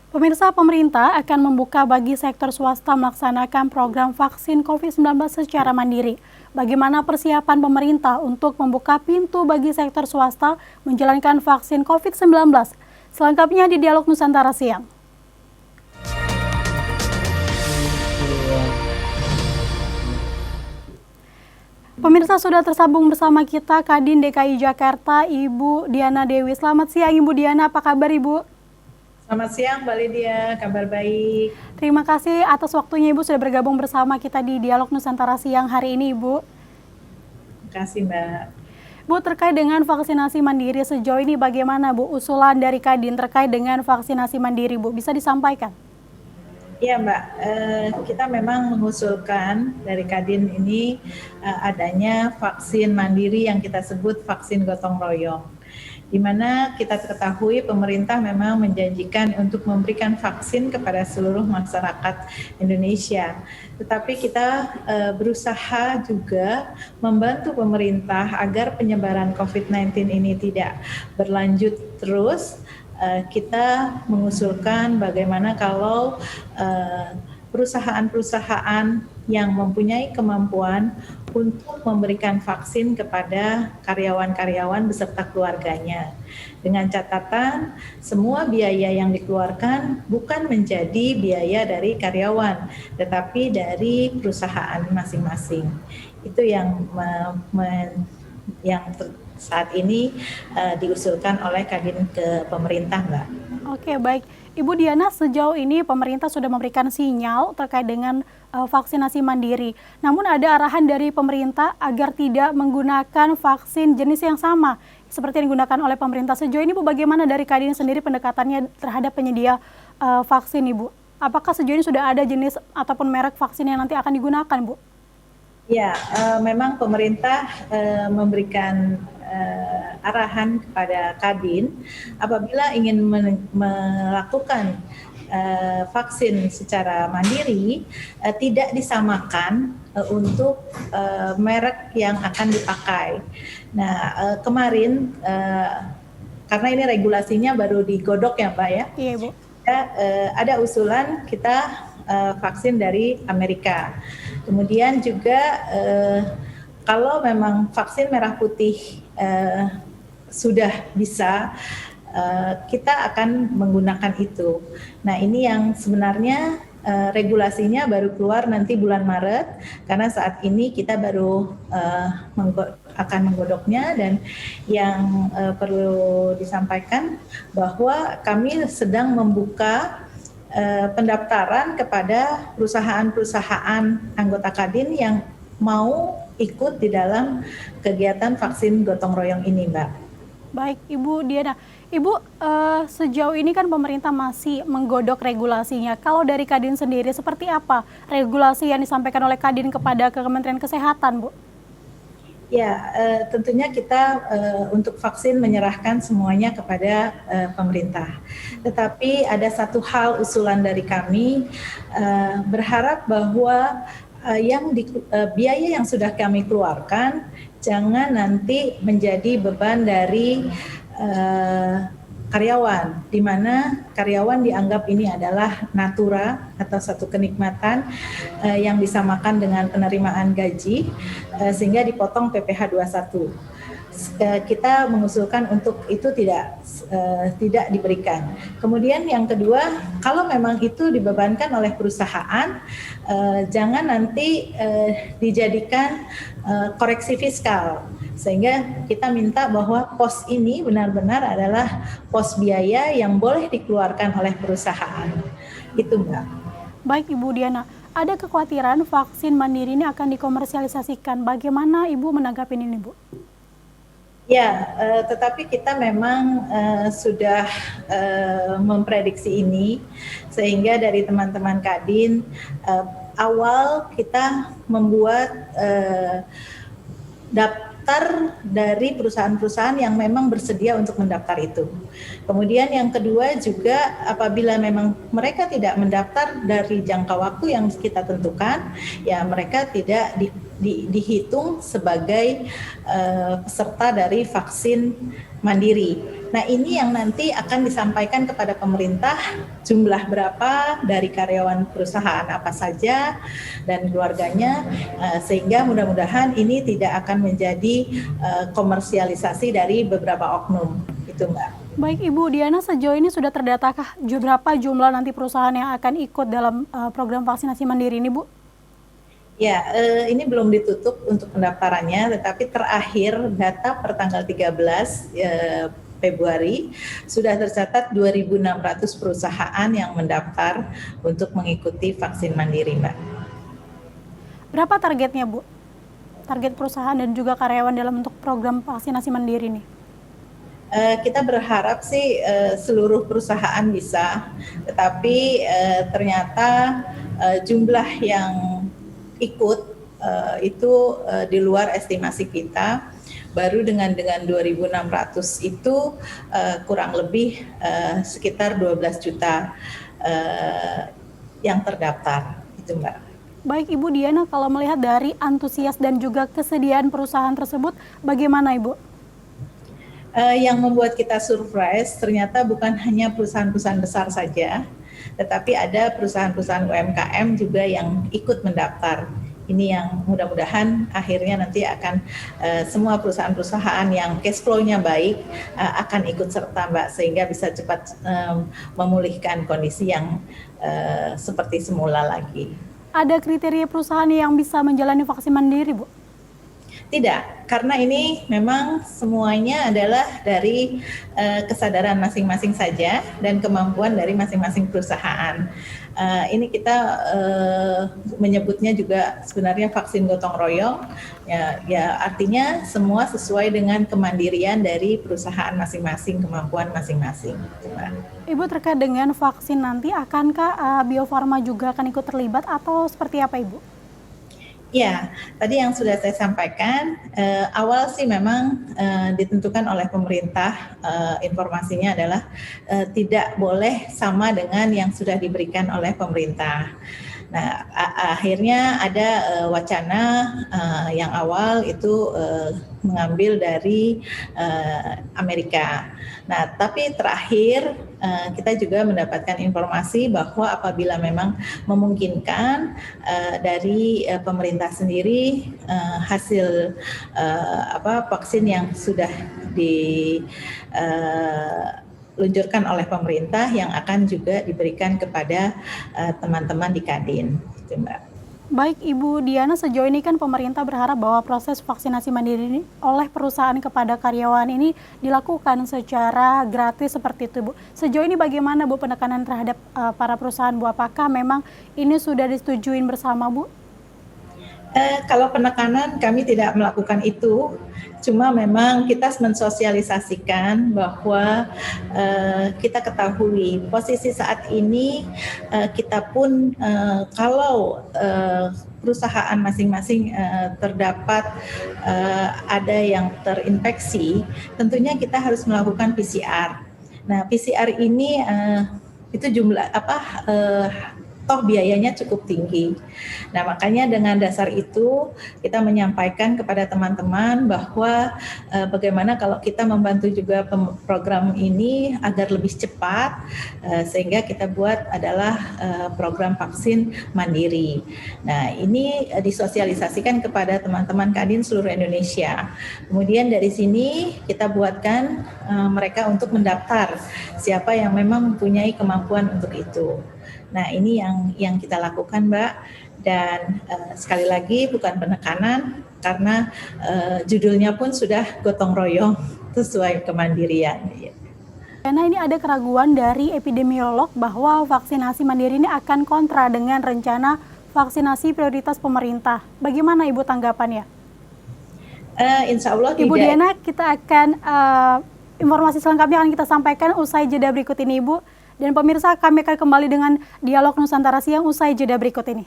Pemirsa, pemerintah akan membuka bagi sektor swasta melaksanakan program vaksin COVID-19 secara mandiri. Bagaimana persiapan pemerintah untuk membuka pintu bagi sektor swasta menjalankan vaksin COVID-19? Selengkapnya di Dialog Nusantara Siang. Pemirsa, sudah tersambung bersama kita Kadin DKI Jakarta, Ibu Diana Dewi. Selamat siang Ibu Diana, apa kabar Ibu? Selamat siang Mbak Lydia, kabar baik. Terima kasih atas waktunya Ibu sudah bergabung bersama kita di Dialog Nusantara Siang hari ini Ibu. Terima kasih Mbak. Bu, terkait dengan vaksinasi mandiri sejauh ini bagaimana Bu usulan dari Kadin terkait dengan vaksinasi mandiri Bu? Bisa disampaikan? Iya Mbak, kita memang mengusulkan dari Kadin ini adanya vaksin mandiri yang kita sebut vaksin gotong royong. Di mana kita ketahui pemerintah memang menjanjikan untuk memberikan vaksin kepada seluruh masyarakat Indonesia. Tetapi kita berusaha juga membantu pemerintah agar penyebaran COVID-19 ini tidak berlanjut terus. Kita mengusulkan bagaimana kalau perusahaan-perusahaan yang mempunyai kemampuan untuk memberikan vaksin kepada karyawan-karyawan beserta keluarganya. Dengan catatan semua biaya yang dikeluarkan bukan menjadi biaya dari karyawan, tetapi dari perusahaan masing-masing. Itu yang saat ini diusulkan oleh Kadin ke pemerintah, Mbak. Oke, baik. Ibu Diana, sejauh ini pemerintah sudah memberikan sinyal terkait dengan vaksinasi mandiri. Namun ada arahan dari pemerintah agar tidak menggunakan vaksin jenis yang sama seperti yang digunakan oleh pemerintah. Sejauh ini Bu, bagaimana dari Kadin sendiri pendekatannya terhadap penyedia vaksin Ibu? Apakah sejauh ini sudah ada jenis ataupun merek vaksin yang nanti akan digunakan Bu? Ya, memang pemerintah memberikan arahan kepada Kadin apabila ingin melakukan vaksin secara mandiri tidak disamakan untuk merek yang akan dipakai. Nah, kemarin karena ini regulasinya baru digodok ya Pak ya. Iya Bu. Ada usulan kita vaksin dari Amerika. Kemudian juga kalau memang vaksin merah putih sudah bisa, kita akan menggunakan itu. Nah, ini yang sebenarnya regulasinya baru keluar nanti bulan Maret, karena saat ini kita baru akan menggodoknya. Dan yang perlu disampaikan bahwa kami sedang membuka pendaftaran kepada perusahaan-perusahaan anggota Kadin yang mau ikut di dalam kegiatan vaksin gotong royong ini, Mbak. Baik, Ibu Diana. Ibu, sejauh ini kan pemerintah masih menggodok regulasinya. Kalau dari Kadin sendiri, seperti apa regulasi yang disampaikan oleh Kadin kepada Kementerian Kesehatan, Bu? Ya, tentunya kita untuk vaksin menyerahkan semuanya kepada pemerintah. Tetapi ada satu hal usulan dari kami, berharap bahwa biaya yang sudah kami keluarkan jangan nanti menjadi beban dari karyawan, di mana karyawan dianggap ini adalah natura atau satu kenikmatan yang disamakan dengan penerimaan gaji, sehingga dipotong PPh 21. Kita mengusulkan untuk itu tidak diberikan. Kemudian yang kedua, kalau memang itu dibebankan oleh perusahaan, jangan nanti dijadikan koreksi fiskal. Sehingga kita minta bahwa pos ini benar-benar adalah pos biaya yang boleh dikeluarkan oleh perusahaan. Itu Mbak. Baik Ibu Diana, ada kekhawatiran vaksin mandiri ini akan dikomersialisasikan. Bagaimana Ibu menanggapi ini Bu? Ya, tetapi kita memang sudah memprediksi ini, sehingga dari teman-teman Kadin awal kita membuat daftar dari perusahaan-perusahaan yang memang bersedia untuk mendaftar itu. Kemudian yang kedua juga apabila memang mereka tidak mendaftar dari jangka waktu yang kita tentukan, ya mereka tidak dihitung sebagai peserta dari vaksin mandiri. Nah, ini yang nanti akan disampaikan kepada pemerintah jumlah berapa dari karyawan perusahaan apa saja dan keluarganya, sehingga mudah-mudahan ini tidak akan menjadi komersialisasi dari beberapa oknum, itu Mbak. Baik Ibu Diana, sejauh ini sudah terdatakah berapa jumlah nanti perusahaan yang akan ikut dalam program vaksinasi mandiri ini Bu? Ya, ini belum ditutup untuk pendaftarannya, tetapi terakhir data per tanggal 13 Februari sudah tercatat 2.600 perusahaan yang mendaftar untuk mengikuti vaksin mandiri, Mbak. Berapa targetnya, Bu? Target perusahaan dan juga karyawan dalam untuk program vaksinasi mandiri ini? Kita berharap sih seluruh perusahaan bisa, tetapi ternyata jumlah yang ikut itu di luar estimasi kita. Baru dengan 2.600 itu kurang lebih sekitar 12 juta yang terdaftar, itu Mbak. Baik Ibu Diana, kalau melihat dari antusias dan juga kesediaan perusahaan tersebut, bagaimana Ibu? Yang membuat kita surprise ternyata bukan hanya perusahaan-perusahaan besar saja, tetapi ada perusahaan-perusahaan UMKM juga yang ikut mendaftar. Ini yang mudah-mudahan akhirnya nanti akan semua perusahaan-perusahaan yang cash flow-nya baik akan ikut serta Mbak, sehingga bisa cepat memulihkan kondisi yang seperti semula lagi. Ada kriteria perusahaan yang bisa menjalani vaksin mandiri, Bu? Tidak, karena ini memang semuanya adalah dari kesadaran masing-masing saja dan kemampuan dari masing-masing perusahaan. Ini kita menyebutnya juga sebenarnya vaksin gotong royong, ya artinya semua sesuai dengan kemandirian dari perusahaan masing-masing, kemampuan masing-masing. Ibu, terkait dengan vaksin nanti, akankah Bio Farma juga akan ikut terlibat atau seperti apa Ibu? Ya, tadi yang sudah saya sampaikan, awal sih memang ditentukan oleh pemerintah, informasinya adalah tidak boleh sama dengan yang sudah diberikan oleh pemerintah. Nah, akhirnya ada wacana yang awal itu mengambil dari Amerika. Nah, tapi terakhir kita juga mendapatkan informasi bahwa apabila memang memungkinkan dari pemerintah sendiri hasil vaksin yang sudah diluncurkan oleh pemerintah yang akan juga diberikan kepada teman-teman di Kadin, gitu, Mbak. Baik Ibu Diana, sejauh ini kan pemerintah berharap bahwa proses vaksinasi mandiri ini oleh perusahaan kepada karyawan ini dilakukan secara gratis seperti itu Bu. Sejauh ini bagaimana Bu penekanan terhadap para perusahaan Bu? Apakah memang ini sudah disetujui bersama Bu? Kalau penekanan kami tidak melakukan itu, cuma memang kita mensosialisasikan bahwa kita ketahui posisi saat ini kita pun kalau perusahaan masing-masing terdapat ada yang terinfeksi, tentunya kita harus melakukan PCR. Nah, PCR ini itu jumlah toh biayanya cukup tinggi. Nah, makanya dengan dasar itu kita menyampaikan kepada teman-teman bahwa bagaimana kalau kita membantu juga program ini agar lebih cepat, sehingga kita buat adalah program vaksin mandiri. Nah, ini disosialisasikan kepada teman-teman Kadin seluruh Indonesia. Kemudian dari sini kita buatkan mereka untuk mendaftar siapa yang memang mempunyai kemampuan untuk itu. Nah, ini yang kita lakukan, Mbak, dan sekali lagi bukan penekanan karena judulnya pun sudah gotong royong sesuai kemandirian. Karena ini ada keraguan dari epidemiolog bahwa vaksinasi mandiri ini akan kontra dengan rencana vaksinasi prioritas pemerintah. Bagaimana Ibu tanggapannya? Insya Allah Ibu tidak. Diana, kita akan informasi selengkapnya akan kita sampaikan usai jeda berikut ini Ibu. Dan pemirsa, kami akan kembali dengan Dialog Nusantara Siang usai jeda berikut ini.